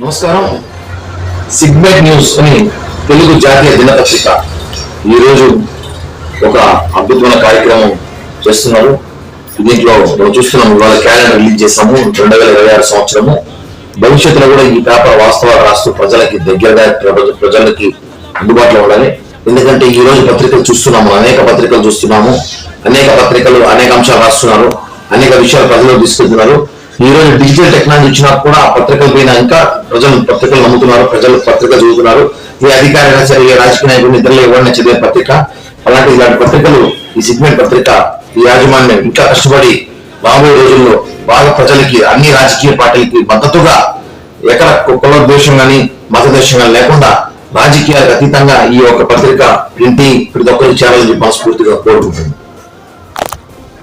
నమస్కారం. Segment news అని తెలుగు జాతీయ దినపత్రిక ఈరోజు ఒక అద్భుతమైన కార్యక్రమం చేస్తున్నారు. దీంట్లో మనం చూస్తున్నాం, ఇవాళ క్యాలెండర్ రిలీజ్ చేసాము 2026 సంవత్సరము. భవిష్యత్తులో కూడా ఈ పేపర్ వాస్తవాలు రాస్తూ ప్రజలకి దగ్గరగా ప్రజలకి అందుబాటులో ఉండాలి. ఎందుకంటే ఈ రోజు పత్రికలు చూస్తున్నాము, అనేక పత్రికలు చూస్తున్నాము, అనేక పత్రికలు అనేక అంశాలు రాస్తున్నారు, అనేక విషయాలు ప్రజలు తీసుకెళ్తున్నారు. ఈ రోజు డిజిటల్ టెక్నాలజీ వచ్చినా కూడా ఆ పత్రికల పైన ఇంకా ప్రజలు పత్రికలు నమ్ముతున్నారు, ప్రజలు పత్రిక చదువుతున్నారు. ఏ అధికారైనా సరే, ఏ రాజకీయ నాయకులు నిద్రలో ఎవరైనా చదివే పత్రిక. అలాంటి ఇలాంటి పత్రికలు, ఈ సిగ్మెంట్ పత్రిక, ఈ యాజమాన్యం ఇంకా కష్టపడి రాబోయే రోజుల్లో బాగా ప్రజలకి, అన్ని రాజకీయ పార్టీలకి మద్దతుగా, ఎక్కడ కులద్వేషం కానీ మతద్వేషం కానీ లేకుండా రాజకీయాలకు అతీతంగా ఈ యొక్క పత్రిక ప్రతి ఒక్కరికి చేరాలని మనస్ఫూర్తిగా కోరుకుంటుంది.